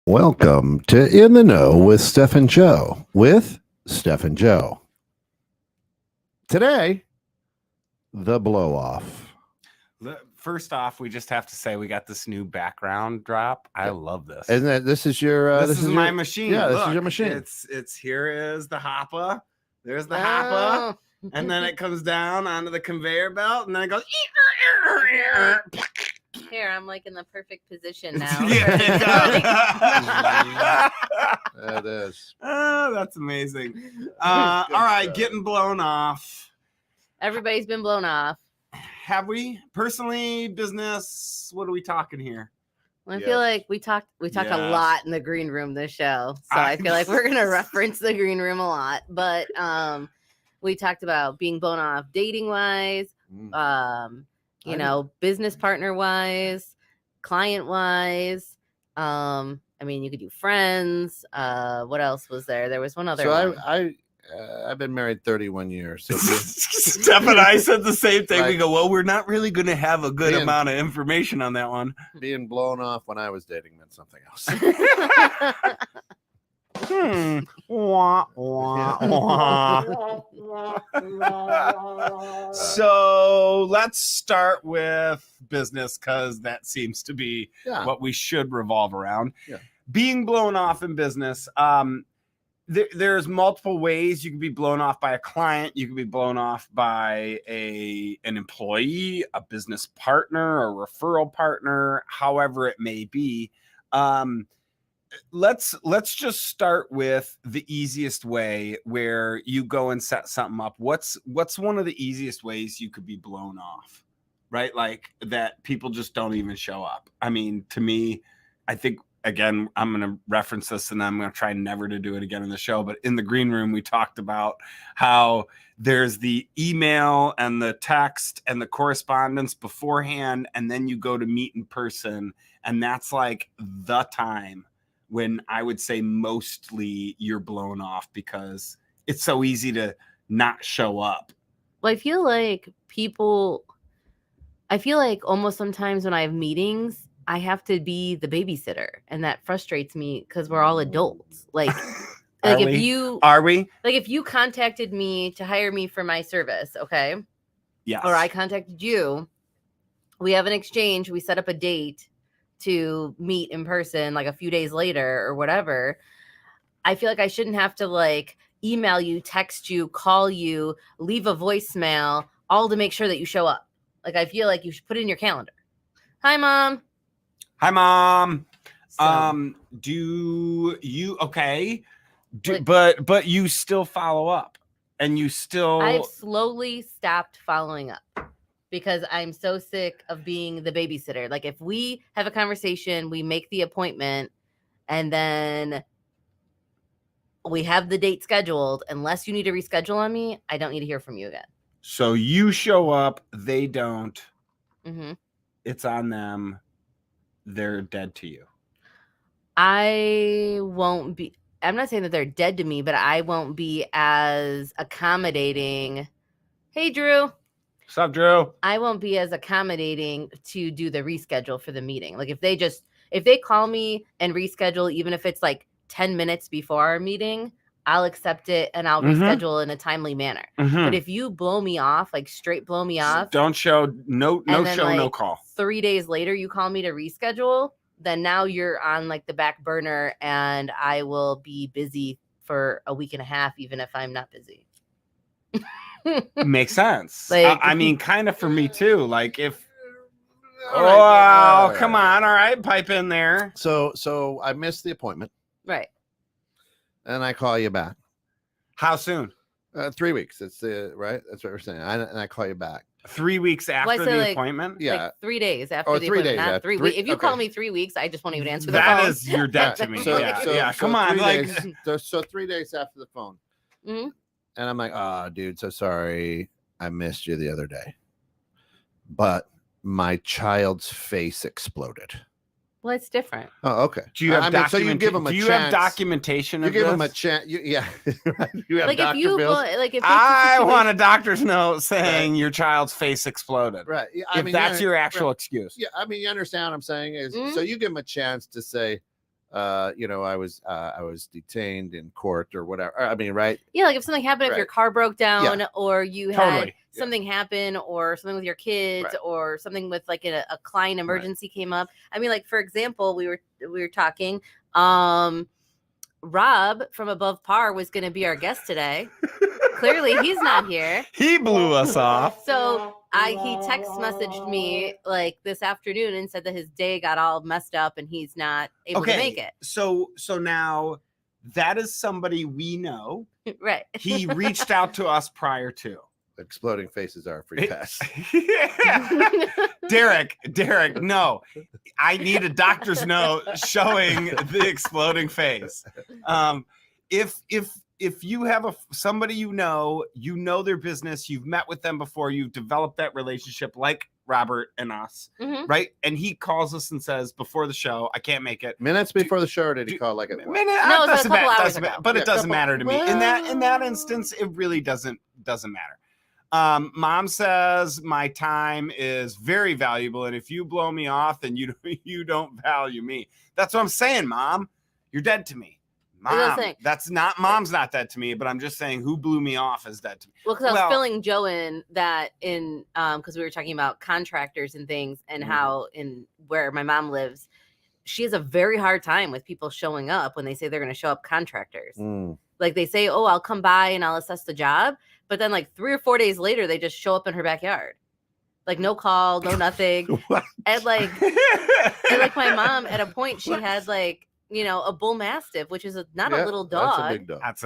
Welcome to In the Know with Steph and Joe, with Steph and Joe. Today, the blow off. First off, we just have to say we got this new background drop. I love this. And this is your this is my machine. Yeah, Look, this is your machine. It's here is the hopper. There's the hopper, and then it comes down onto the conveyor belt, and then it goes. Here, I'm like in the perfect position now. That is. Oh, that's amazing. All right, getting blown off. Everybody's been blown off. Have we? Personally, business, what are we talking here? Well, I feel like we talked a lot in the green room this show. So I feel like we're gonna reference the green room a lot. But we talked about being blown off dating wise, you know, business partner wise, client wise. I mean, you could do friends. What else was there? There was one other one. I've been married 31 years. So Steph and I said the same thing. We go, well, we're not really going to have a good amount of information on that one. Being blown off when I was dating meant something else. Wah, wah, wah. So let's start with business because that seems to be what we should revolve around. Yeah. Being blown off in business. There's multiple ways you can be blown off by a client. You can be blown off by an employee, a business partner, a referral partner, however it may be. Let's just start with the easiest way where you go and set something up. What's one of the easiest ways you could be blown off, right? Like that people just don't even show up. I mean, to me, I think, again, I'm going to reference this and I'm going to try never to do it again in the show. But in the green room, we talked about how there's the email and the text and the correspondence beforehand. And then you go to meet in person. And that's like the time when I would say mostly you're blown off because it's so easy to not show up. Well, I feel like almost sometimes when I have meetings, I have to be the babysitter, and that frustrates me because we're all adults. Like if you contacted me to hire me for my service, okay? Yes. Or I contacted you, we have an exchange, we set up a date to meet in person like a few days later or whatever. I feel like I shouldn't have to like email you, text you, call you, leave a voicemail, all to make sure that you show up. Like I feel like you should put it in your calendar. Hi, Mom. Hi, Mom. So, but you still follow up and you still. I've slowly stopped following up because I'm so sick of being the babysitter. Like if we have a conversation, we make the appointment and then we have the date scheduled. Unless you need to reschedule on me, I don't need to hear from you again. So you show up, they don't. Mm-hmm. It's on them. They're dead to you. I'm not saying that they're dead to me, but I won't be as accommodating. Hey, Drew. What's up, Drew? I won't be as accommodating to do the reschedule for the meeting. Like if they call me and reschedule, even if it's like 10 minutes before our meeting, I'll accept it and I'll reschedule in a timely manner. But if you blow me off, like straight blow me off. Don't show, no show, like, no call. 3 days later, you call me to reschedule, then now you're on like the back burner and I will be busy for a week and a half, even if I'm not busy. Makes sense. Like, I mean, kind of for me too. Like if, come on. All right. Pipe in there. So I missed the appointment. Right. And I call you back. How soon? 3 weeks. It's right. That's what we're saying. And I call you back. 3 weeks after the appointment? Yeah. Like 3 days after the 3 appointment. days not after. 3 weeks. If you call me 3 weeks, I just won't even answer the phone. That is, you're dead to me. So come on. 3 days, so 3 days after the phone. Mm-hmm. And I'm like, oh, dude, so sorry. I missed you the other day. But my child's face exploded. Well, it's different. Oh, okay. Do you have so you give them a chance. Do you have documentation of this? You give this? them a chance. You have like doctor if you bills. if I want a doctor's note saying your child's face exploded. Right. If that's your actual excuse. Yeah. I mean, you understand what I'm saying is so you give them a chance to say, I was detained in court or whatever. I mean, right? Yeah, like if something happened, if your Right. car broke down, or you had Totally. something happen, or something with your kids, Right. or something with like a client emergency came up. I mean, like for example, we were talking. Rob from Above Par was going to be our guest today. Clearly, he's not here. He blew us off. So he text messaged me like this afternoon and said that his day got all messed up and he's not able to make it. So now that is somebody we know. Right. He reached out to us prior to. Exploding faces are a free pass. Derek, no. I need a doctor's note showing the exploding face. If you have somebody you know their business, you've met with them before, you've developed that relationship like Robert and us, right? And he calls us and says before the show, I can't make it. Minutes before the show, or did he call like it? No, it was a couple hours ago. But it doesn't matter to me. In that instance, it really doesn't matter. Mom says my time is very valuable, and if you blow me off, then you don't value me. That's what I'm saying, Mom. You're dead to me. Mom, Mom's not dead to me, but I'm just saying who blew me off is dead to me. Well, because I was filling Joe in that because we were talking about contractors and things and how in where my mom lives, she has a very hard time with people showing up when they say they're going to show up contractors. Like they say, oh, I'll come by and I'll assess the job. But then like 3 or 4 days later, they just show up in her backyard. Like no call, no nothing. and like my mom at a point, she had like, a bull mastiff, which is not a little dog. That's a big dog. That's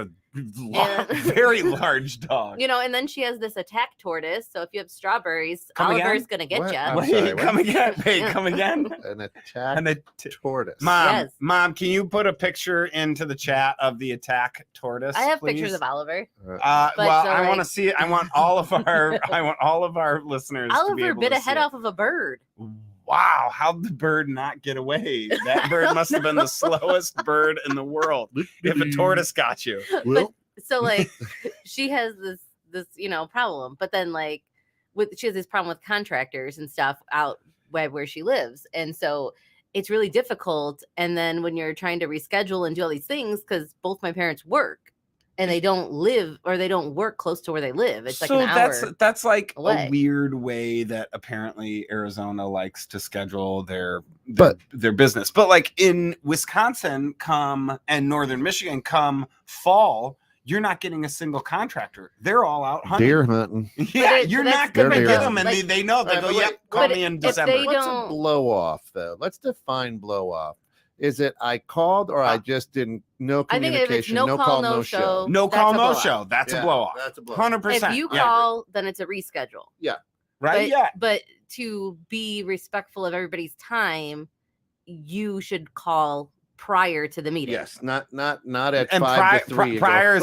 a very large dog. And then she has this attack tortoise. So if you have strawberries, Oliver's going to get you. Wait, come again. Hey, come again. An attack tortoise. Mom, can you put a picture into the chat of the attack tortoise? I have please? pictures of Oliver. I want to see it. I want all of our listeners. Oliver bit a head off of a bird. Wow, how'd the bird not get away? That bird must have been the slowest bird in the world. If a tortoise got you. But, so like she has this problem. But then like she has this problem with contractors and stuff out where she lives. And so it's really difficult. And then when you're trying to reschedule and do all these things, because both my parents work. And they don't live or they don't work close to where they live. It's like an hour. That's like away. A weird way that apparently Arizona likes to schedule their business. But like in Wisconsin, and northern Michigan, come fall, you're not getting a single contractor. They're all out hunting. Deer hunting. Yeah, you're not going to get them. And they know. They go, yep, call me in December. What's a blow off, though? Let's define blow off. Is it I called or I just didn't no communication? I think if it's no call, no show. No call, no show. That's a blow off. That's a blow 100%. If you call, then it's a reschedule. Yeah. Right. But to be respectful of everybody's time, you should call prior to the meeting. Yes, not at 5 to 3. Prior is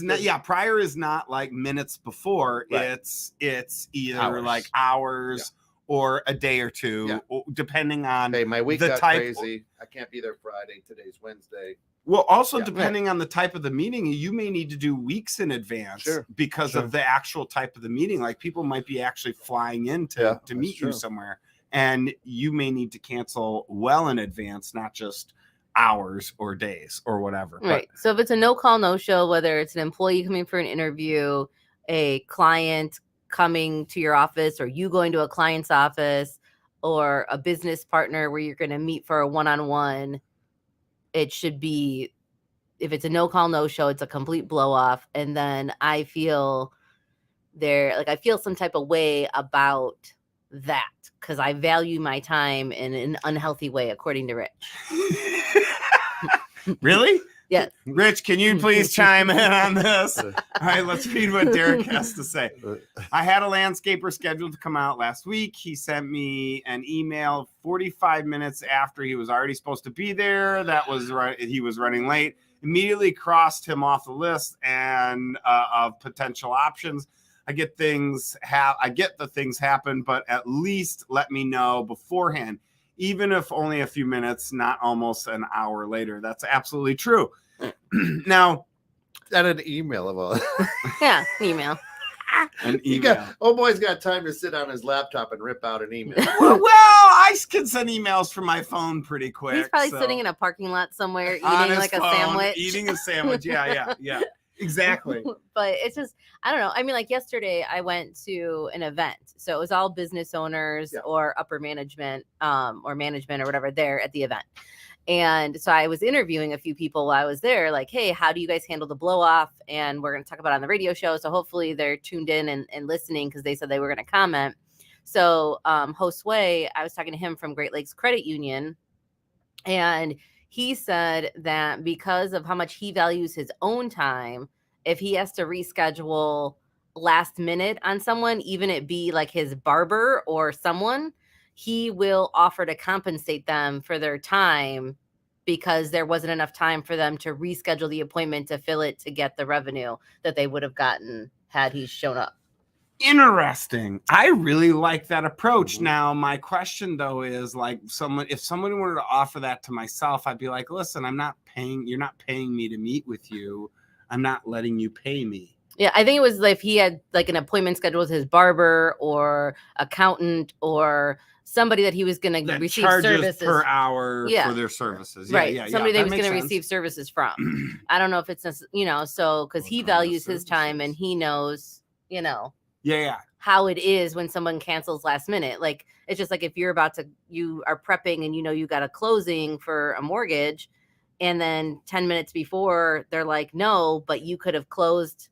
not. Prior is not like minutes before. Right. It's either hours. Like hours. Yeah. Or a day or two, depending on my week the got type. Crazy. I can't be there Friday. Today's Wednesday. Well, also depending on the type of the meeting, you may need to do weeks in advance because of the actual type of the meeting. Like people might be actually flying in to meet you somewhere, and you may need to cancel well in advance, not just hours or days or whatever. Right. So if it's a no call, no show, whether it's an employee coming for an interview, a client coming to your office or you going to a client's office or a business partner where you're going to meet for a one-on-one, it should be, if it's a no call, no show, it's a complete blow off. And then I feel some type of way about that because I value my time in an unhealthy way, according to Rich. Really? Yes. Rich, can you please chime in on this? All right, let's read what Derek has to say. I had a landscaper scheduled to come out last week. He sent me an email 45 minutes after he was already supposed to be there. That was right. He was running late. Immediately crossed him off the list and of potential options. I get the things happen, but at least let me know beforehand. Even if only a few minutes, not almost an hour later. That's absolutely true. Now, that an email of all. Yeah, email. An email. Old boy's got time to sit on his laptop and rip out an email. Well, I can send emails from my phone pretty quick. He's probably sitting in a parking lot somewhere eating on his like phone, a sandwich. Eating a sandwich. Yeah. Exactly. But it's just, I don't know. I mean, like yesterday I went to an event. So it was all business owners or upper management or management or whatever there at the event. And so I was interviewing a few people while I was there, like, hey, how do you guys handle the blow off? And we're going to talk about it on the radio show. So hopefully they're tuned in and listening because they said they were going to comment. So Josue, I was talking to him from Great Lakes Credit Union, and he said that because of how much he values his own time, if he has to reschedule last minute on someone, even it be like his barber or someone, he will offer to compensate them for their time because there wasn't enough time for them to reschedule the appointment to fill it to get the revenue that they would have gotten had he shown up. Interesting. I really like that approach. Now, my question though is like if someone wanted to offer that to myself, I'd be like, listen, you're not paying me to meet with you. I'm not letting you pay me. Yeah, I think it was like if he had like an appointment scheduled with his barber or accountant or somebody that he was going to receive services per hour for their services. Right. Somebody that he was going to receive services from. I don't know if it's, so because he values his time and he knows, how it is when someone cancels last minute. Like, it's just like if you are prepping and you got a closing for a mortgage and then 10 minutes before they're like, no, but you could have closed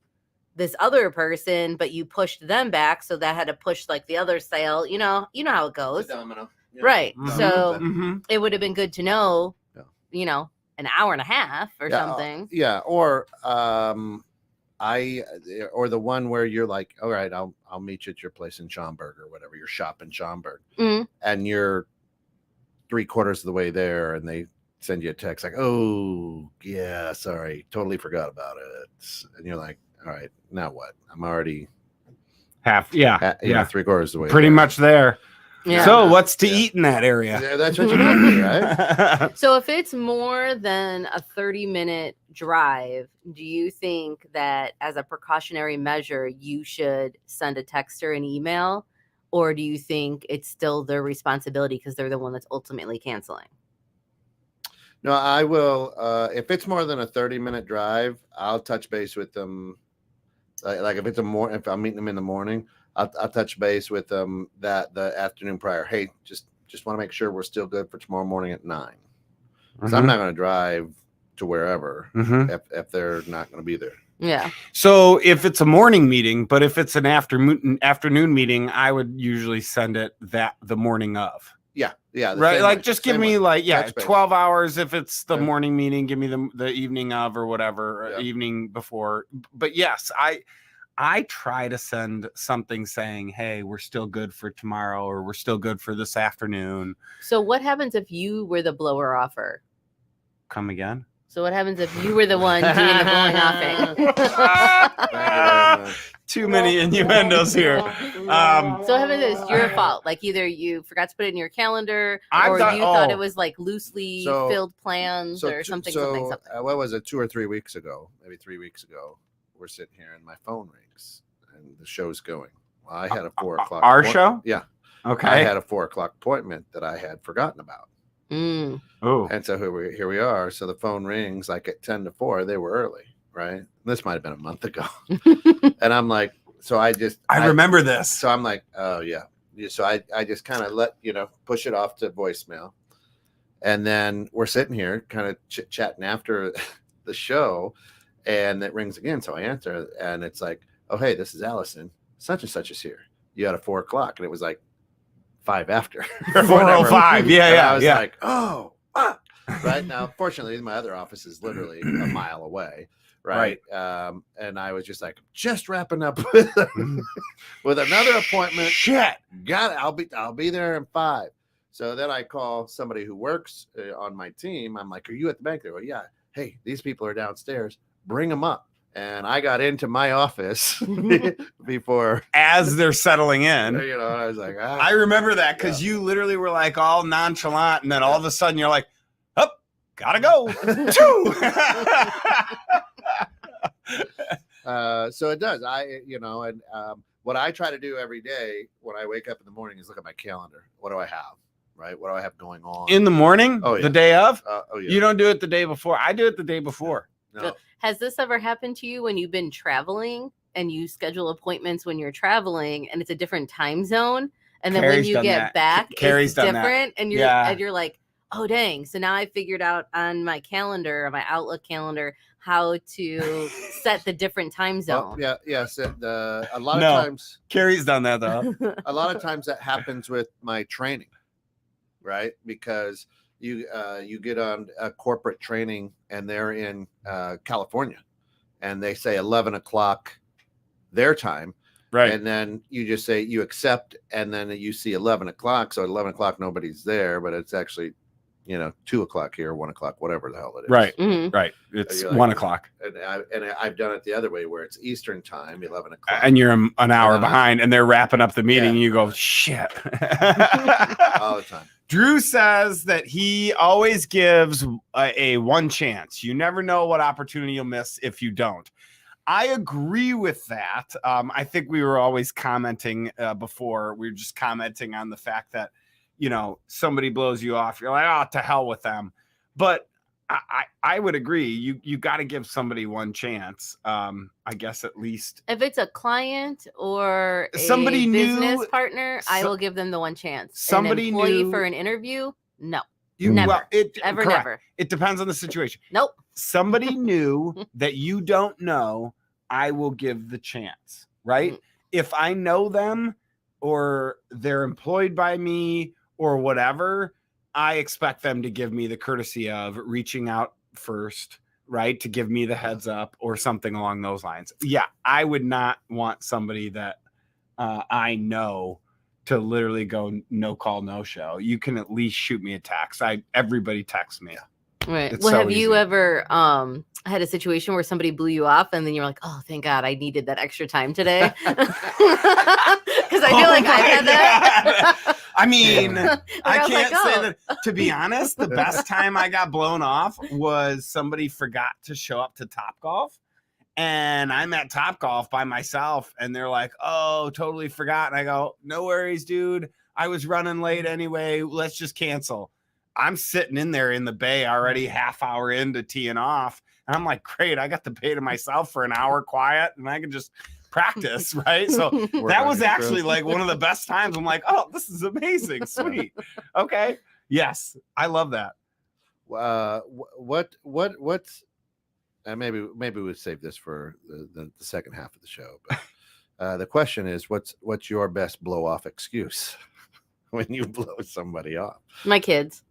this other person, but you pushed them back. So that had to push like the other sale, you know how it goes. Domino. Right. Mm-hmm. So it would have been good to know, an hour and a half or something. Or, or the one where you're like, all right, I'll meet you at your place in Schaumburg or whatever, your shop in Schaumburg, and you're 3/4 of the way there, and they send you a text like, oh yeah, sorry, totally forgot about it, and you're like, all right, now what? I'm already half, 3/4 of the way, pretty much there. Yeah. So what's to eat in that area? Yeah, that's what you do, right? So if it's more than a 30-minute drive, do you think that as a precautionary measure, you should send a text or an email? Or do you think it's still their responsibility because they're the one that's ultimately canceling? No, I will. If it's more than a 30-minute drive, I'll touch base with them. Like if I'm meeting them in the morning, I'll touch base with them the afternoon prior. Hey, just want to make sure we're still good for tomorrow morning at 9. Because I'm not going to drive to wherever if they're not going to be there. Yeah. So if it's a morning meeting, but if it's an afternoon meeting, I would usually send it the morning of. Yeah. Right. Like just give me 12 hours. If it's the morning meeting, give me the evening of or whatever, evening before. But yes, I try to send something saying, hey, we're still good for tomorrow, or we're still good for this afternoon. So what happens if you were the blower offer? Come again? So what happens if you were the one doing the blowing offing? Too many innuendos here. So what happens is your fault. Like either you forgot to put it in your calendar, or you thought it was like loosely filled plans or something. What was it? 2 or 3 weeks ago? Maybe 3 weeks ago. We're sitting here and my phone rings and the show's going. Well, I had a 4 o'clock. Our show? Yeah. Okay. I had a 4 o'clock appointment that I had forgotten about. Oh. And so here we are. So the phone rings like at 10 to 4. They were early, right? This might have been a month ago. And I'm like, I remember this. So I'm like, oh yeah. So I just kind of let, push it off to voicemail. And then we're sitting here kind of chit-chatting after the show. And it rings again. So I answer and it's like, oh, hey, this is Allison. Such and such is here. You had a 4 o'clock. And it was like 5 after. 4:05. Yeah. I was like, oh, right now. Fortunately, my other office is literally a mile away. Right. And I was just like, just wrapping up with another appointment. Shit. Got it. I'll be there in 5. So then I call somebody who works on my team. I'm like, are you at the bank? They go, yeah. Hey, these people are downstairs. Bring them up. And I got into my office before, as they're settling in. I was like, I remember that because you literally were like all nonchalant, and then all of a sudden you're like, oh, gotta go. So it does. What I try to do every day when I wake up in the morning is look at my calendar. What do I have? Right? What do I have going on In the morning? Oh, yeah. The day of? Yeah. You don't do it the day before. I do it the day before. No. Has this ever happened to you when you've been traveling and you schedule appointments when you're traveling and it's a different time zone? And then Carrie's when you done get that. back, Carrie's it's done that. different. And you're Yeah. and you're like, oh dang. So now I figured out on my calendar, my Outlook calendar, how to set the different time zone. Well, yes. A lot of No. times, Carrie's done that though. a lot of times that happens with my training, right? Because you get on a corporate training and they're in California, and they say 11 o'clock their time, Right. and then you just say you accept, and then you see 11 o'clock. So at 11 o'clock nobody's there, but it's actually 2 o'clock here, 1 o'clock, whatever the hell it is. Right. Mhm. Right. It's You're like, 1 o'clock. And I've done it the other way where it's Eastern time, 11 o'clock. And you're an hour Yeah. behind and they're wrapping up the meeting Yeah. and you go, shit. all the time. Drew says that he always gives a one chance. You never know what opportunity you'll miss if you don't. I agree with that. I think we were always commenting before. We were just commenting on the fact that, somebody blows you off. You're like, oh, to hell with them. But I would agree. You got to give somebody one chance. I guess at least If it's a client or Somebody a new- business partner, I so- will give them the one chance. Somebody An employee new- for an interview, no, never. ever, correct. never. It depends on the situation. Nope. Somebody new that you don't know, I will give the chance, right? Mm. If I know them or they're employed by me or whatever, I expect them to give me the courtesy of reaching out first, right? To give me the heads up or something along those lines. Yeah, I would not want somebody that I know to literally go no call, no show. You can at least shoot me a text. Everybody texts me. Right. It's Well, so have you easy. ever had a situation where somebody blew you off and then you're like, oh, thank God I needed that extra time today? Because I feel like I've had that. I mean, Where I was can't like, say oh. that. To be honest, the best time I got blown off was somebody forgot to show up to Topgolf. And I'm at Topgolf by myself. And they're like, oh, totally forgot. And I go, no worries, dude. I was running late anyway. Let's just cancel. I'm sitting in there in the bay already half hour into teeing off. And I'm like, great. I got the bay to myself for an hour quiet and I can just practice, right? So that was actually like one of the best times. I'm like, oh, this is amazing. Sweet. Okay. Yes. I love that. What's maybe we'll save this for the second half of the show. But the question is, what's your best blow off excuse when you blow somebody off? My kids.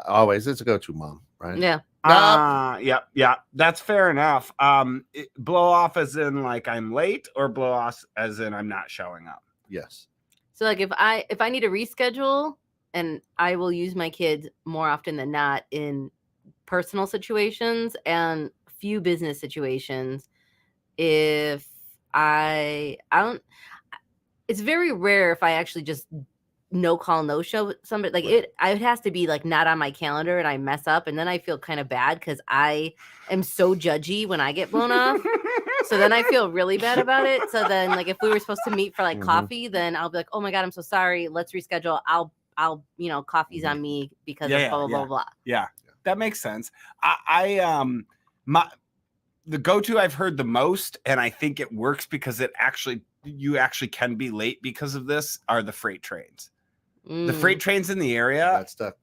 Always, it's a go-to, mom, right? Yeah. Yeah. That's fair enough. Blow off as in like I'm late, or blow off as in I'm not showing up. Yes. So like if I need to reschedule, and I will use my kids more often than not in personal situations and few business situations. If I don't, it's very rare if I actually just no call, no show somebody. Like it has to be like not on my calendar and I mess up, and then I feel kind of bad because I am so judgy when I get blown off. So then I feel really bad about it. So then like if we were supposed to meet for like coffee, then I'll be like, oh my God, I'm so sorry. Let's reschedule. I'll coffee's on me because of blah, blah, blah. Yeah, that makes sense. The go-to I've heard the most, and I think it works because you actually can be late because of this, are the freight trains. The freight trains in the area. Got stuck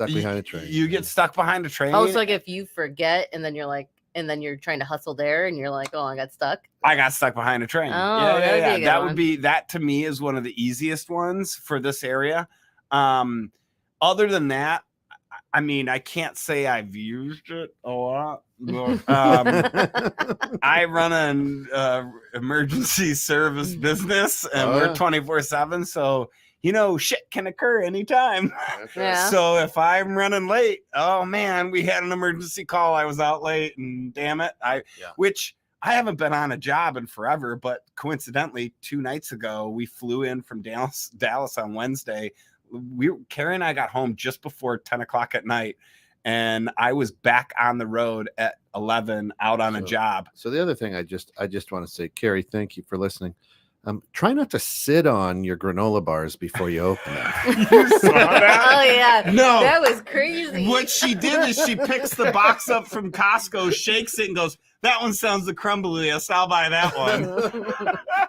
behind a train. You get stuck behind a train. Oh, so like if you forget and then you're like, and then you're trying to hustle there and you're like, oh, I got stuck. I got stuck behind a train. Oh, yeah. That would one. be, that to me is one of the easiest ones for this area. Other than that, I mean, I can't say I've used it a lot. I run an emergency service business and we're 24/7. So, shit can occur anytime. Yeah. So if I'm running late, oh man, we had an emergency call. I was out late and damn it. Which I haven't been on a job in forever, but coincidentally 2 nights ago, we flew in from Dallas on Wednesday. Carrie and I got home just before 10 o'clock at night. and I was back on the road at 11 out on a job. So the other thing I just want to say, Carrie, thank you for listening. Try not to sit on your granola bars before you open them. You saw that? Oh yeah, No, that was crazy. what she did is she picks the box up from Costco, shakes it, and goes, "That one sounds the crumbliest. I'll buy that one."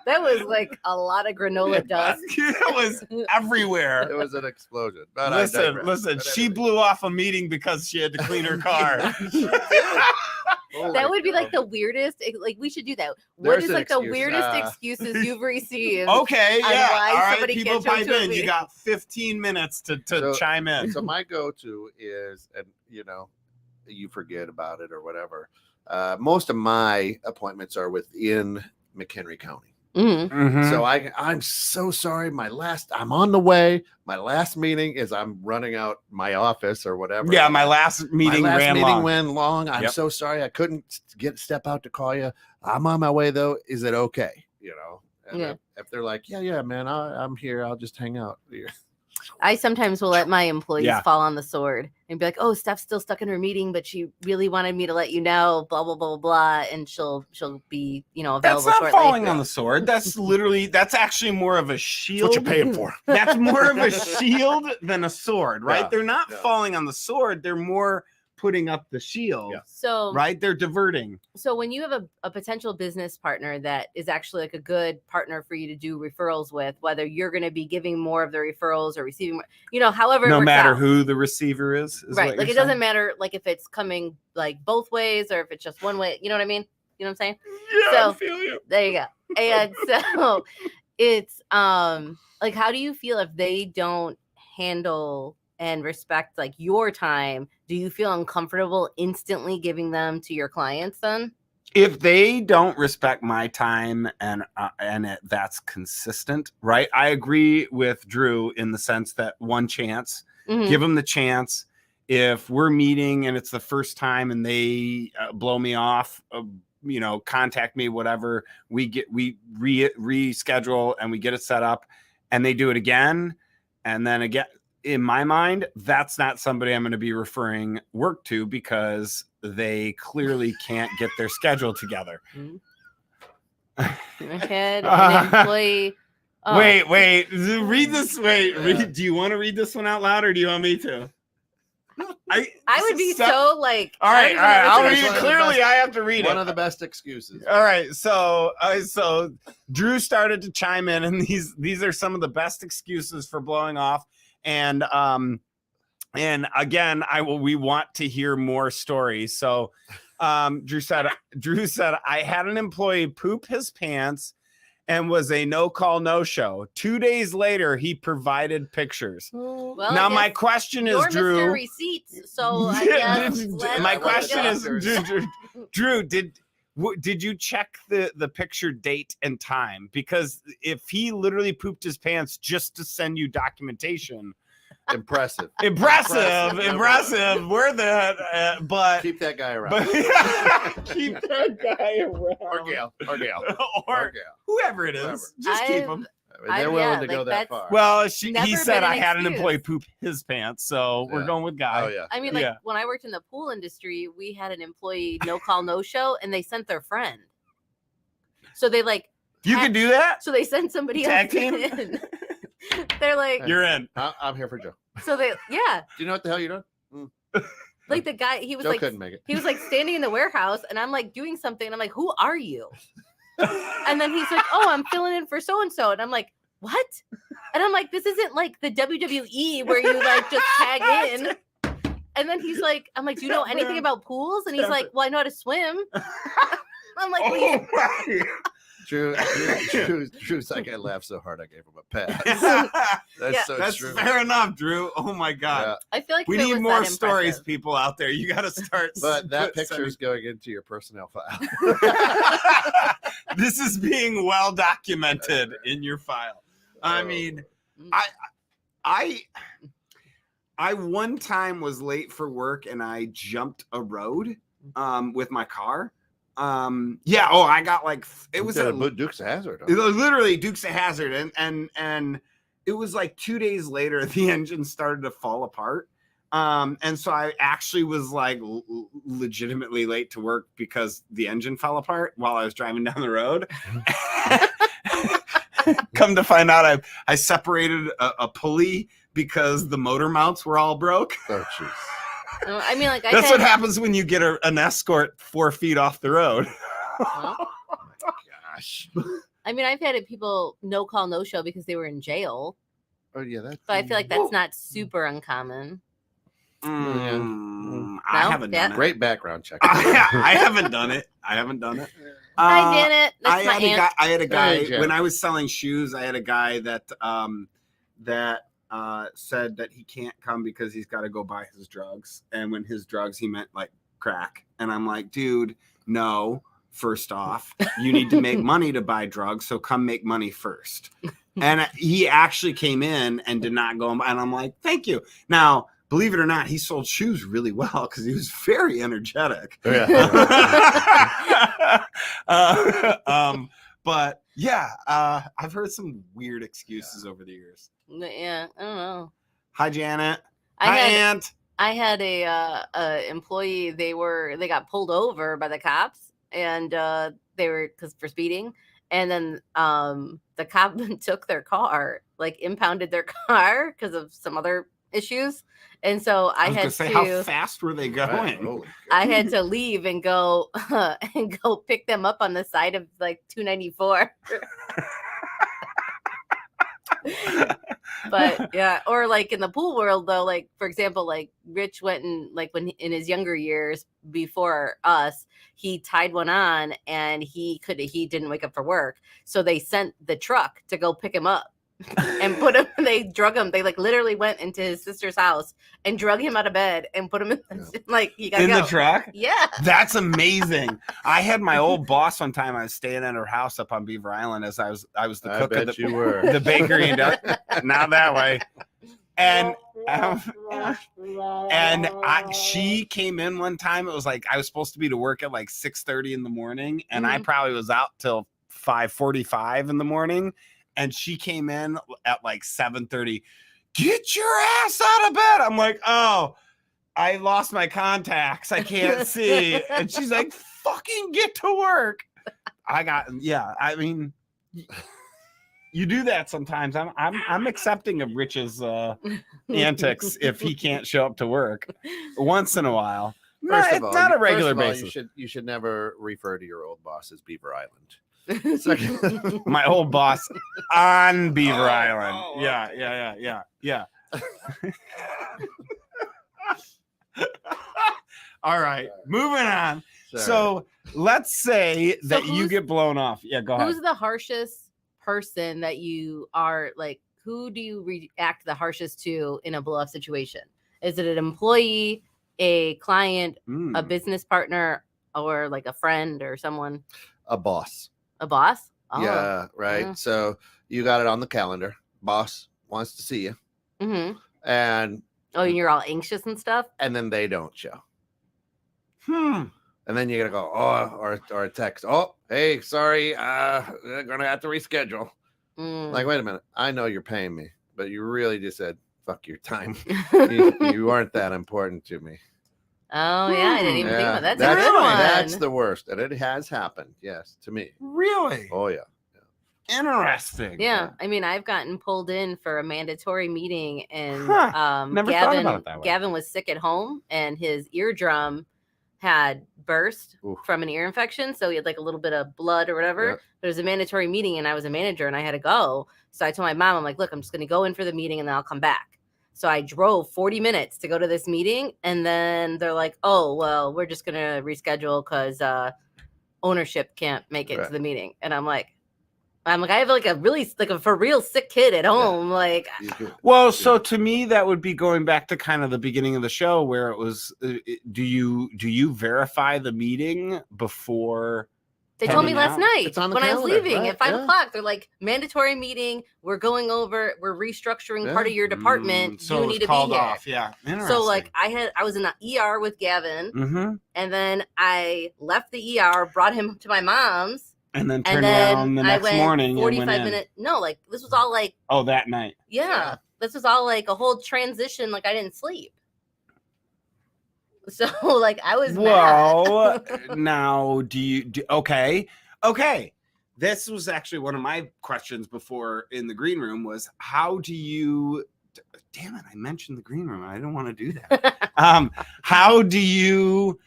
That was like a lot of granola dust. It was everywhere. It was an explosion. But Listen, But she anyway. blew off a meeting because she had to clean her car. That would be like the weirdest. Like we should do that. What There's is an like the excuse. weirdest excuses you've received? Okay, on yeah. why All right, somebody people can't show pipe to a in. You meeting. got 15 minutes to chime in. So my go-to is, and you forget about it or whatever. Most of my appointments are within McHenry County. Mhm. Mhm. So I'm so sorry. I'm on the way. My last meeting is I'm running out my office or whatever. Yeah, my last meeting ran long. went long. I'm Yep. so sorry. I couldn't step out to call you. I'm on my way though. Is it okay? And Yeah. if they're like, yeah, man, I'm here. I'll just hang out. Yeah. I sometimes will let my employees Yeah. fall on the sword and be like, "Oh, Steph's still stuck in her meeting, but she really wanted me to let you know." Blah blah blah blah blah, and she'll be available That's not shortly. falling on the sword. That's actually more of a shield. That's what you're paying for. That's more of a shield than a sword, right? Yeah, They're not yeah. falling on the sword. They're more putting up the shield, Yeah. So right? They're diverting. So when you have a potential business partner that is actually like a good partner for you to do referrals with, whether you're going to be giving more of the referrals or receiving more, however, it No works matter out. who the receiver is Right. what Like you're it doesn't saying? matter like if it's coming like both ways or if it's just one way. You know what I mean? You know what I'm saying? Yeah, So- I feel you. There you go. And so it's like how do you feel if they don't handle and respect like your time? Do you feel uncomfortable instantly giving them to your clients then? If they don't respect my time and that's consistent, right? I agree with Drew in the sense that one chance, Mhm. give them the chance. If we're meeting and it's the first time and they blow me off, contact me, whatever, we reschedule and we get it set up, and they do it again, and then again. In my mind, that's not somebody I'm going to be referring work to because they clearly can't get their schedule together. I had an employee. Oh, Wait, read this. Do you want to read this one out loud or do you want me to? I would be so like. All right. I'll read It's it. one of the Clearly, best- I have to read One it. of the best excuses. All right, so Drew started to chime in, and these are some of the best excuses for blowing off, and again, we want to hear more stories. So, Drew said, I had an employee poop his pants and was a no call, no show. 2 days later, he provided pictures. Well, Now, I my guess question is, you're Drew. Mr. Receipts, so I guess My let question go. is, Drew, did you check the picture date and time? Because if he literally pooped his pants just to send you documentation, Impressive. impressive, worth it. But Keep that guy around. keep that guy around, or Gail. or whoever it is. Whoever. Just keep him. They're willing to like go that that's- far. Well, Never he said been an I had an excuse. employee poop his pants, so we're Yeah. going with guy. Oh yeah. I mean, like Yeah. when I worked in the pool industry, we had an employee no call, no show, and they sent their friend. So they You can do that. so they sent somebody Tag else team? in. They're like, You're in. I'm here for Joe. so they, yeah, Do you know what the hell you're doing? like the guy, he was Joe like, couldn't make it. he was like standing in the warehouse, and I'm like doing something, and I'm like, who are you? And then he's like, oh, I'm filling in for so and so, and I'm like, what? And I'm like, this isn't like the WWE where you like just tag in. And then he's like, I'm like, do you know anything about pools? And he's like, well, I know how to swim. I'm like, well, Oh, my. Drew's like, I laughed so hard I gave him a pass. That's Yeah. so That's true. fair enough, Drew. Oh my God. Yeah. I feel like We if it need was more that stories, impressive- people out there. You got to start. But that sending- picture is going into your personnel file. This is being well documented in your file. I mean, I one time was late for work and I jumped a road with my car. I got like it was a Dukes of Hazzard. it was literally Dukes of Hazzard, and it was like 2 days later the engine started to fall apart. And so I actually was like legitimately late to work because the engine fell apart while I was driving down the road. Come to find out, I separated a pulley because the motor mounts were all broke. Oh, jeez. I mean, like That's what happens when you get an Escort 4 feet off the road. Well, Oh my gosh. I mean, I've had people no call, no show because they were in jail. Oh yeah, that's. But I feel like that's not super uncommon. I haven't Yeah. done it. Great background check. I haven't done it. I I did it. That's my aunt. I had a guy Hey, Jen. when I was selling shoes. I had a guy that said that he can't come because he's got to go buy his drugs. And when his drugs, he meant like crack. And I'm like, dude, no. First off, you need to make money to buy drugs, so come make money first. And he actually came in and did not go. And I'm like, thank you. Now, believe it or not, he sold shoes really well because he was very energetic. Yeah. But yeah, I've heard some weird excuses over the years. Yeah, I don't know. Hi, Janet. Hi, Aunt. I had a employee. They got pulled over by the cops, and they were for speeding. And then the cop took their car, like impounded their car because of some other issues. And so I had to. How fast were they going? Holy I had to leave and go pick them up on the side of like 294. But yeah, or like in the pool world though, like for example, like Rich went and like when in his younger years before us, he tied one on and he didn't wake up for work, so they sent the truck to go pick him up and put him. They drug him. They like literally went into his sister's house and drug him out of bed and put him in like you gotta in go. the truck. Yeah, that's amazing. I had my old boss one time. I was staying at her house up on Beaver Island as I was the cook of you were. the bakery and not that way. And she came in one time. It was like I was supposed to be to work at like 6:30 in the morning, and I probably was out till 5:45 in the morning. And she came in at like 7:30. Get your ass out of bed. I'm like, oh, I lost my contacts. I can't see. And she's like, fucking get to work. I mean, you do that sometimes. I'm accepting of Rich's antics if he can't show up to work once in a while. First of all, not a regular first of all, basis. You should never refer to your old boss as Beaver Island. My old boss on Beaver Island. Yeah. All right, moving on. Sorry. So let's say that you get blown off. Yeah, go ahead. Who's the harshest person that you are like? Who do you react the harshest to in a blow up situation? Is it an employee, a client, a business partner, or like a friend or someone? A boss. A boss? Oh. Yeah, right. Yeah. So you got it on the calendar. Boss wants to see you. Mm-hmm. And you're all anxious and stuff? And then they don't show. And then you're gonna go, or a text. Oh, hey, sorry, I'm gonna have to reschedule. Like, wait a minute. I know you're paying me, but you really just said, fuck your time. you aren't that important to me. Oh, yeah, I didn't even think about that. That's a good one. That's the worst. And it has happened, yes, to me. Really? Oh, yeah. Interesting. Yeah. I mean, I've gotten pulled in for a mandatory meeting, and Never thought about it that way. Gavin was sick at home, and his eardrum had burst from an ear infection. So he had like a little bit of blood or whatever. Yep. But it was a mandatory meeting, and I was a manager, and I had to go. So I told my mom, I'm like, look, I'm just going to go in for the meeting, and then I'll come back. So I drove 40 minutes to go to this meeting, and then they're like, oh, well, we're just going to reschedule because ownership can't make it to the meeting. And I'm like, I have like a really like a for real sick kid at home. Yeah. Like, well, so to me, that would be going back to kind of the beginning of the show where it was, do you verify the meeting before? They told me last night when calendar, I was leaving right? at 5 o'clock. They're like, mandatory meeting. We're going over. We're restructuring part of your department. So you need to be here. Off. Yeah. So like I was in the ER with Gavin, and then I left the ER, brought him to my mom's, and then turned around the next morning. 45 minutes. No, like this was all like. Oh, that night. Yeah, this was all like a whole transition. Like I didn't sleep. So like I was Well, mad. now okay. This was actually one of my questions before in the green room was how do you damn it, I mentioned the green room. I don't want to do that. How do you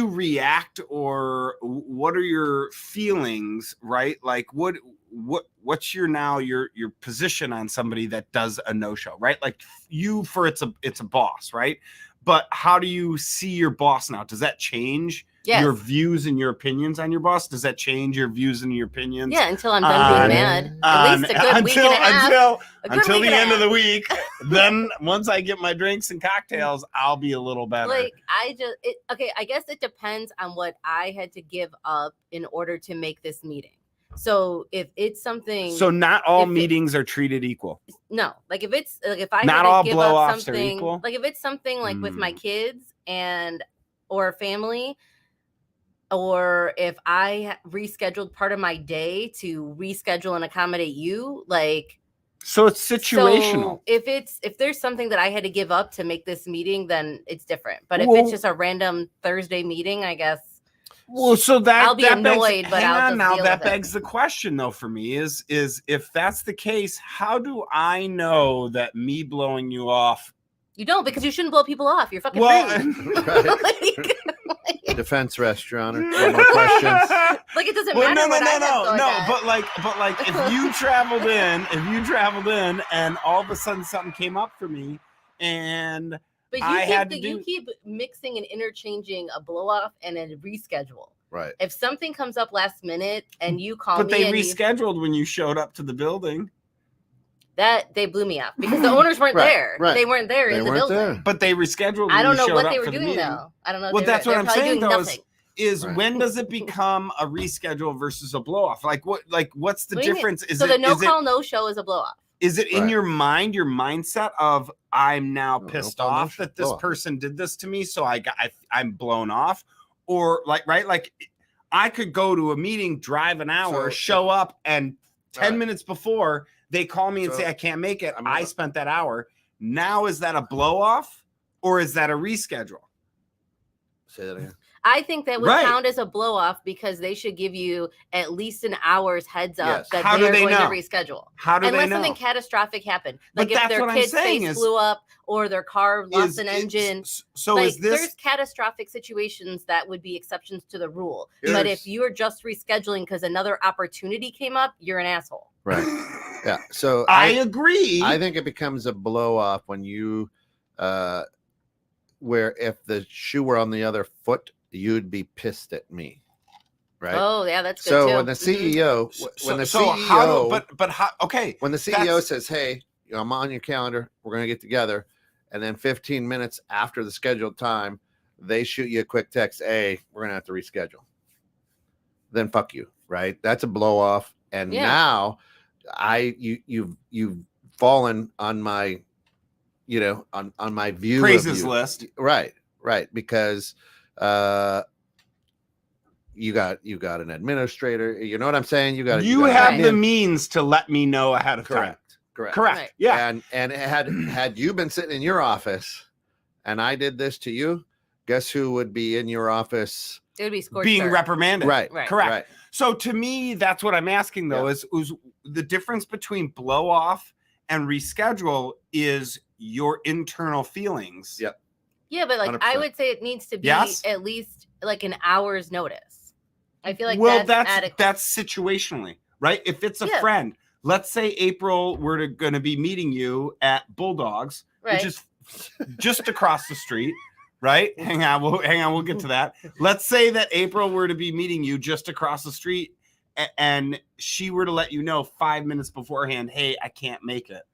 react, or what are your feelings, right? Like what's your position on somebody that does a no-show, right? Like it's a boss, right? But how do you see your boss now? Does that change your views and your opinions on your boss? Does that change your views and your opinions? Yeah, until I'm done being mad. At least a good week and a half. Until the end of the week. Then once I get my drinks and cocktails, I'll be a little better. Like I guess it depends on what I had to give up in order to make this meeting. So if it's something, so not all meetings are treated equal. No, like if it's like if I not had to all give blow-offs up something, are equal. like if it's something like with my kids or family, or if I rescheduled part of my day to reschedule and accommodate you, like. So it's situational. So if there's something that I had to give up to make this meeting, then it's different. But if it's just a random Thursday meeting, I guess. Well, so that I'll be annoyed, but I'll just deal that with begs the question, though, for me is if that's the case, how do I know that me blowing you off? You don't, because you shouldn't blow people off. You're fucking rude. Right. Defense rest, Your Honor. No more questions. Like it doesn't matter. No. But like, if you traveled in, and all of a sudden something came up for me, and. But you keep mixing and interchanging a blow off and a reschedule. Right. If something comes up last minute and you call me, but they rescheduled when you showed up to the building. That they blew me off because the owners weren't there. Right. They weren't there in the building. There. But they rescheduled. I don't know what they were doing though. I don't know. Well, that's what I'm saying though. Is when does it become a reschedule versus a blow off? Like what's the difference? So the no call no show is a blow off. Is it in your mind, your mindset of I'm now pissed off that this person did this to me, so I'm blown off, or like I could go to a meeting, drive an hour, show up, and 10 minutes before they call me and say I can't make it. I spent that hour. Now is that a blow off or is that a reschedule? Say that again. I think that would count as a blow off because they should give you at least an hour's heads up that they're going to reschedule. How do they know? Unless something catastrophic happened. Like if their kid's face blew up or their car lost an engine. So is this... There's catastrophic situations that would be exceptions to the rule. But if you're just rescheduling because another opportunity came up, you're an asshole. Right. Yeah. So I agree. I think it becomes a blow off when you where if the shoe were on the other foot, you'd be pissed at me, right? Oh, yeah, that's good. So too. when the CEO, when the CEO says, "Hey, I'm on your calendar. We're going to get together," and then 15 minutes after the scheduled time, they shoot you a quick text, "Hey, we're going to have to reschedule." Then fuck you, right? That's a blow off, and now you've fallen on my, on my view praises list, right, because. You got an administrator. You know what I'm saying? You have the means to let me know ahead of time. Correct. Right. Yeah. And had you been sitting in your office and I did this to you, guess who would be in your office? It would be being reprimanded. Right. Correct. Right. So to me, that's what I'm asking though, is the difference between blow off and reschedule is your internal feelings. Yep. Yeah, but 100%. I would say it needs to be at least like an hour's notice. I feel like that's situationally, right? If it's a friend, let's say April, we're going to be meeting you at Bulldogs, which is just across the street, right? Hang on, we'll get to that. Let's say that April were to be meeting you just across the street, and she were to let you know 5 minutes beforehand, "Hey, I can't make it."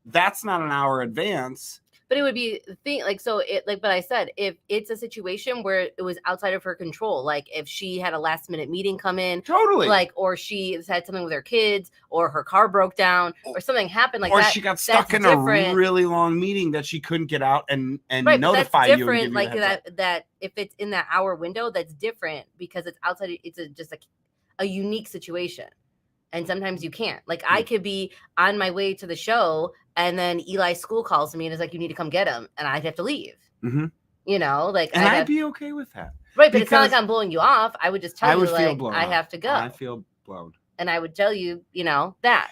That's not an hour advance. But it would be the thing, but I said, if it's a situation where it was outside of her control, like if she had a last minute meeting come in, totally, or she had something with her kids, or her car broke down, or something happened like that, or she got stuck in a really long meeting that she couldn't get out and notify you. Different, like that if it's in that hour window, that's different because it's outside. It's just a unique situation. And sometimes you can't. Like I could be on my way to the show and then Eli's school calls me and is like, "You need to come get him." And I'd have to leave. Mm-hmm. You know, like And I'd be okay with that. Right, but it's not like I'm blowing you off. I would just tell you, like, I have to go. I feel blown. And I would tell you, that.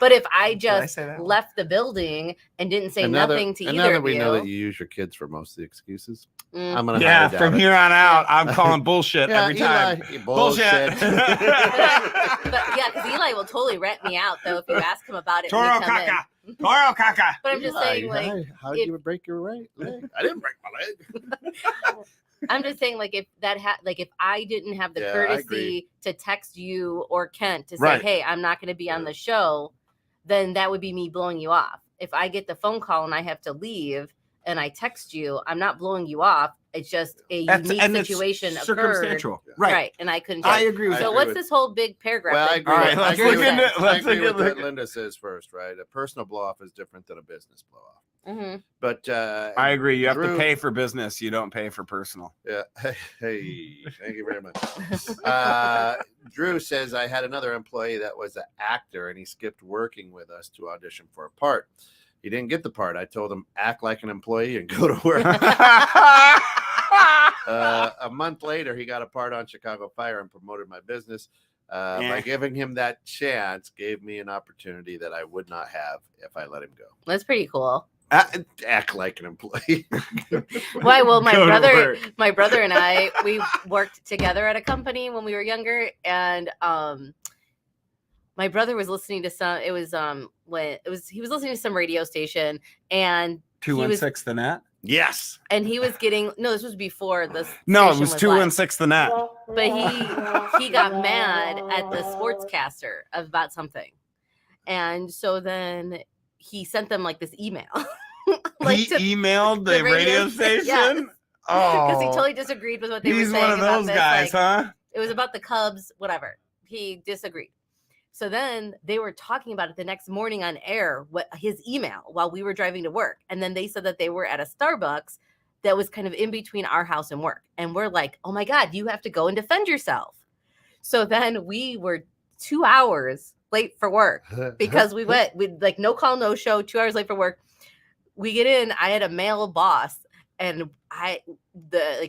But if I just left the building and didn't say nothing to either of you. Now that we know that you use your kids for most of the excuses, I'm going to from here on out, I'm calling bullshit every time. Bullshit. But yeah, because Eli will totally rat me out, though, if you ask him about it. Toro caca. Toro caca. But I'm just saying, like. How did you break your leg? I didn't break my leg. I'm just saying, like, if if I didn't have the courtesy to text you or Kent to say, hey, I'm not going to be on the show, then that would be me blowing you off. If I get the phone call and I have to leave and I text you, I'm not blowing you off. It's just a unique situation occurred. Circumstantial. Right. And I couldn't. I agree with So what's this whole big paragraph? Well, I agree. All right, let's look at what Linda says first, right? A personal blow off is different than a business blow off. Mm-hmm. But I agree. You have to pay for business. You don't pay for personal. Yeah. Hey, thank you very much. Drew says, I had another employee that was an actor and he skipped working with us to audition for a part. He didn't get the part. I told him, act like an employee and go to work. A month later, he got a part on Chicago Fire and promoted my business. By giving him that chance, gave me an opportunity that I would not have if I let him go. That's pretty cool. Act like an employee. Why? Well, my brother and I, we worked together at a company when we were younger, and my brother was listening to he was listening to some radio station, and 216 The Net. Yes. And he was getting this was before this. No, it was 216 The Net. But he got mad at the sportscaster about something, and so then he sent them like this email. He emailed the radio station? Yes. Oh. Because he totally disagreed with what they were saying. He's one of those guys, huh? It was about the Cubs, whatever. He disagreed. So then they were talking about it the next morning on air, his email, while we were driving to work. And then they said that they were at a Starbucks that was kind of in between our house and work. And we're like, oh my God, you have to go and defend yourself. So then we were 2 hours late for work because we like no call, no show, 2 hours late for work. We get in, I had a male boss and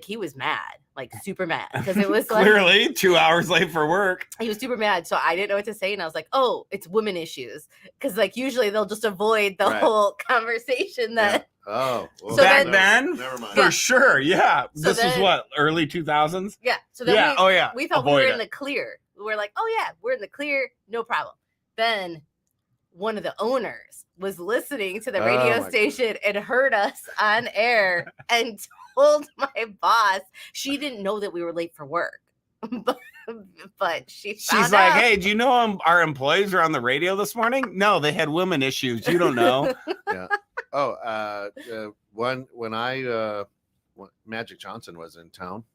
he was mad, like super mad. Because it was clearly like, 2 hours late for work. He was super mad. So I didn't know what to say. And I was like, oh, it's women issues. Because like usually they'll just avoid the whole conversation that. Yeah. Oh, well, so back then, never mind. For sure. Yeah. So this was what, early 2000s? Yeah. So then we thought we were in the clear. We were like, oh yeah, we're in the clear. No problem. Then one of the owners was listening to the radio station and heard us on air and told my boss she didn't know that we were late for work. but she's like, hey, do you know our employees are on the radio this morning? No, they had women issues. You don't know. Yeah. When Magic Johnson was in town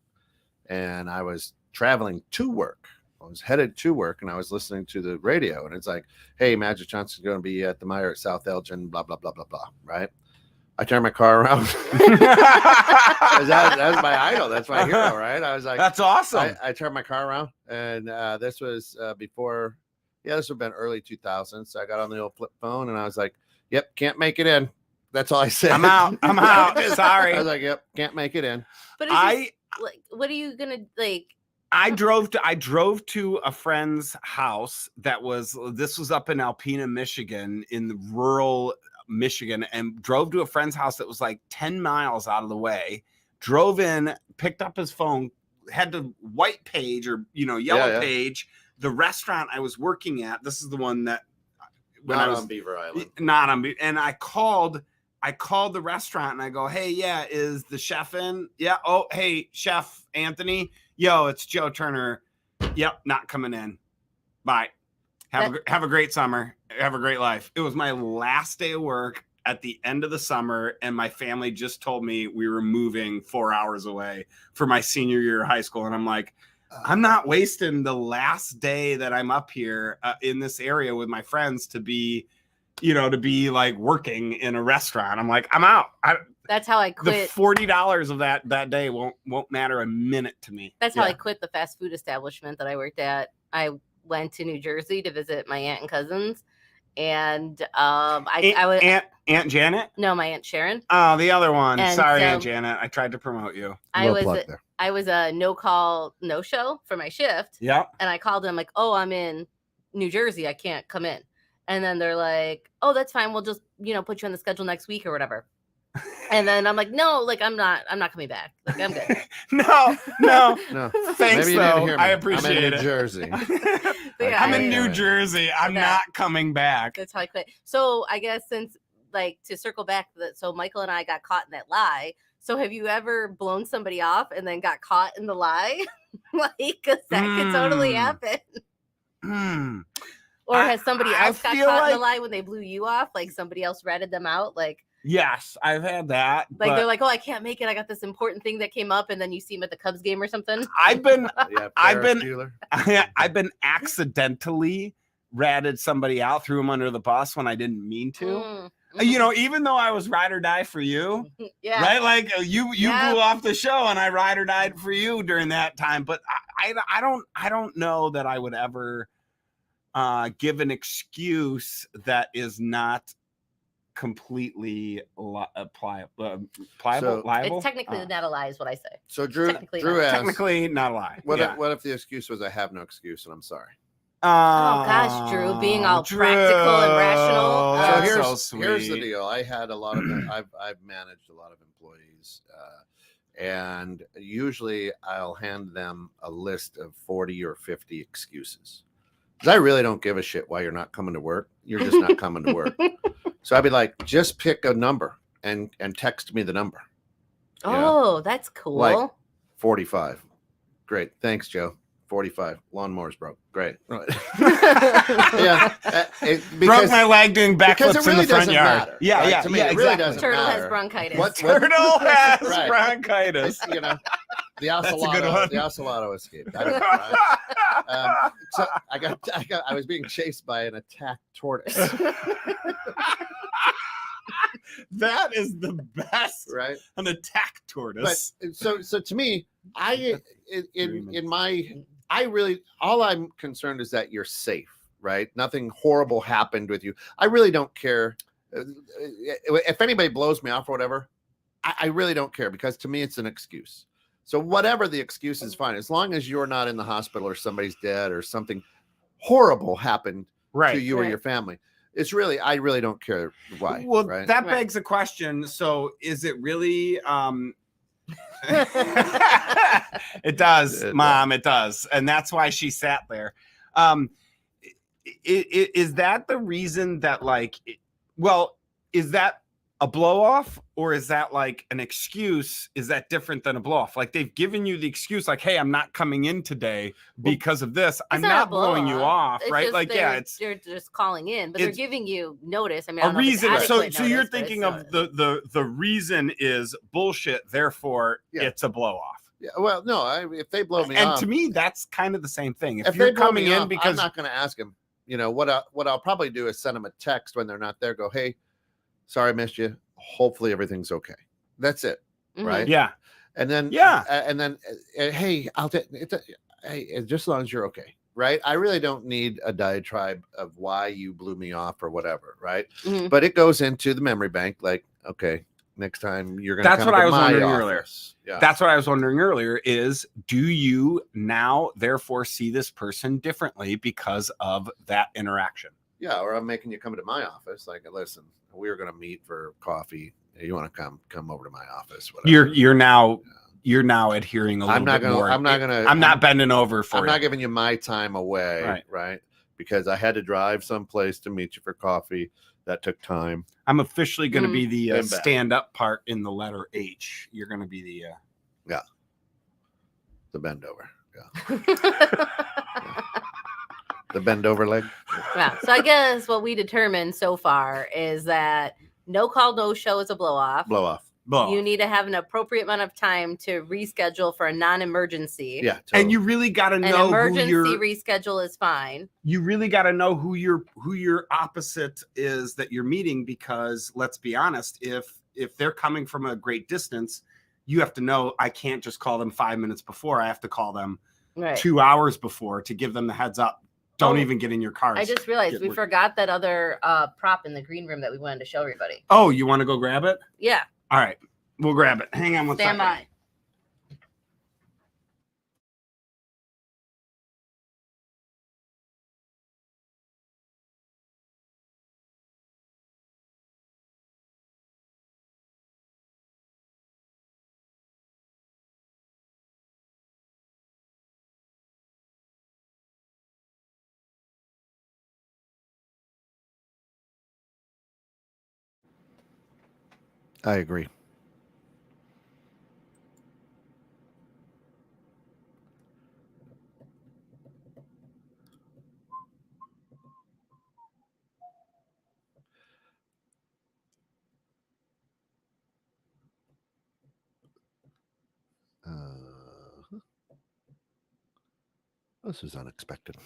and I was traveling to work. I was headed to work and I was listening to the radio and it's like, hey, Magic Johnson's going to be at the Meyer at South Elgin, blah, blah, blah, blah, blah. Right. I turned my car around. That's my idol. That's my hero. Right. I was like, that's awesome. I turned my car around and this was before. Yeah, this would have been early 2000s. So I got on the old flip phone and I was like, yep, can't make it in. That's all I said. I'm out. Sorry. I was like, yep, can't make it in. But like, what are you going to like? I drove to a friend's house this was up in Alpena, Michigan, in the rural Michigan, and drove to a friend's house that was like 10 miles out of the way. Drove in, picked up his phone, had the white page or yellow page. The restaurant I was working at. This is the one that when I was on Beaver Island. Not on Beaver, and I called the restaurant and I go, hey, yeah, is the chef in? Yeah. Oh, hey, Chef Anthony. Yo, it's Joe Turner. Yep, not coming in. Bye. Have a great summer. Have a great life. It was my last day of work at the end of the summer, and my family just told me we were moving 4 hours away for my senior year of high school. And I'm like, I'm not wasting the last day that I'm up here in this area with my friends to be like working in a restaurant. I'm like, I'm out. That's how I quit. The $40 of that day won't matter a minute to me. That's how I quit the fast food establishment that I worked at. I went to New Jersey to visit my aunt and cousins, and I would Aunt Janet. no, my Aunt Sharon. Oh, the other one. And Sorry, so- Aunt Janet. I tried to promote you. I Little was plug there. I was a no call, no show for my shift. Yep. And I called them like, oh, I'm in New Jersey. I can't come in. And then they're like, oh, that's fine. We'll just, put you on the schedule next week or whatever. And then I'm like, no, like I'm not coming back. Like I'm good. No. No, Thanks, maybe you didn't though. hear me. I appreciate I'm in it. New Jersey. Yeah, I'm in I- New Jersey. I'm Okay. not coming back. That's how I quit. So I guess since like to circle back, so Michael and I got caught in that lie. So have you ever blown somebody off and then got caught in the lie? Like, because that could totally happen. Hmm. Or has somebody I else got feel caught in the like- lie when they blew you off? Like somebody else ratted them out? Like Yes, I've had that. they're but like, oh, I can't make it. I got this important thing that came up, and then you see them at the Cubs game or something. I've been Yeah, I've Ferris been- Bueller. I've been accidentally ratted somebody out, threw them under the bus when I didn't mean to. Mm, Even though I was ride or die for you, yeah. right? Like you Yeah. blew off the show and I ride or died for you during that time. But I don't know that I would ever give an excuse that is not completely pliable, So- liable. It's technically not a lie, is what I say. So Drew Technically Drew not. asked, technically not a lie. what Yeah. if the excuse was I have no excuse and I'm sorry? Oh, gosh, Drew, being all practical and rational. So That's here's the sweet. deal. I had a lot of I've managed a lot of employees, and usually I'll hand them a list of 40 or 50 excuses because I really don't give a shit why you're not coming to work. You're just not coming to work. So I'd be like, just pick a number and text me the number. Oh, that's cool. Like 45. Great. Thanks, Joe. 45. Lawnmower's broke. Great. Yeah. Broke my leg doing because backflips it really in the front doesn't yard. matter, Yeah, right? yeah, To me, yeah. it really Exactly. doesn't Turtle has matter. bronchitis. Turtle has Right. bronchitis. It's, the That's a good one. ocelotto escaped. I don't know, right? So I was being chased by an attacked tortoise, That is the best. right? An attack tortoise. But so to me, all I'm concerned is that you're safe, right? Nothing horrible happened with you. I really don't care if anybody blows me off or whatever. I really don't care because to me it's an excuse. So whatever the excuse is fine as long as you're not in the hospital or somebody's dead or something horrible happened to you or Right. your family. I really don't care why. Well, right? that Right. begs a question. So is it really it does, It Mom, it does. And that's why she sat there. Is that the reason that is that a blow off or is that like an excuse? Is that different than a blow off? Like they've given you the excuse like, hey, I'm not coming in today because of this. I'm It's not a blowing you blow-off. off, It's right? just Like, yeah, it's they're just calling in, but they're it's giving you notice. I mean, I a don't know if it's reason. So adequate you're notice, but thinking it's of notice. the reason is bullshit. Therefore, Yeah. it's a blow off. Yeah, well, no, if they blow me And off, to me, that's kind of the same thing. If if you're they blow coming me in off, because I'm not going to ask them. What I'll probably do is send them a text when they're not there. Go, hey, sorry, I missed you. Hopefully everything's okay. That's it, Mhm. right? yeah, And then hey, I'll take it. Hey, just as long as you're okay, right? I really don't need a diatribe of why you blew me off or whatever, right? Mhm. But it goes into the memory bank. Like, okay, next time you're gonna. That's come what to I was my wondering office. earlier. Yeah. that's what I was wondering earlier. Is do you now therefore see this person differently because of that interaction? Yeah, or I'm making you come to my office. Like, listen, we were going to meet for coffee. You want to come over to my office? Whatever. You're now adhering a little I'm not bit gonna. more. I'm not gonna. I'm not bending over for I'm you. not giving you my time away, right? Because I had to drive someplace to meet you for coffee. That took time. I'm officially going to be the And back. stand-up part in the letter H. You're going to be the The bend over. Yeah. The bend over leg. Yeah. So I guess what we determined so far is that no call, no show is a blow off. Blow off. blow. You need to have an appropriate amount of time to reschedule for a non-emergency. Yeah. Totally. And you really got to An know who emergency your reschedule is fine. you really got to know who your opposite is that you're meeting, because let's be honest, if they're coming from a great distance, you have to know I can't just call them 5 minutes before. I have to call them Right. 2 hours before to give them the heads up Don't Oh, even get in your cars. I just realized Get we work- forgot that other prop in the green room that we wanted to show everybody. Oh, you want to go grab it? Yeah, All right, we'll grab it. Hang on one stand second. by. I agree. This is unexpected.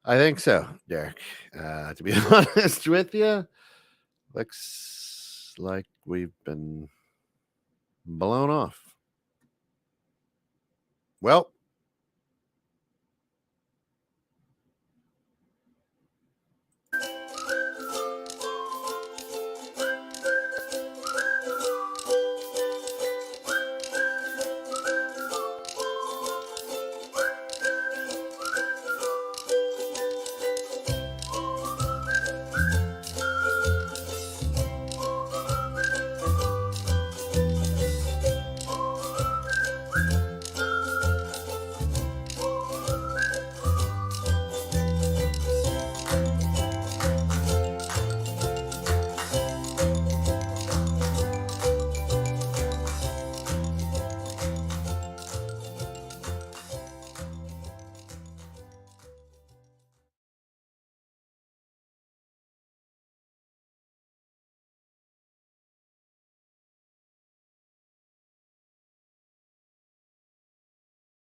I think so, Derek. To be honest with you, looks like we've been blown off. Well,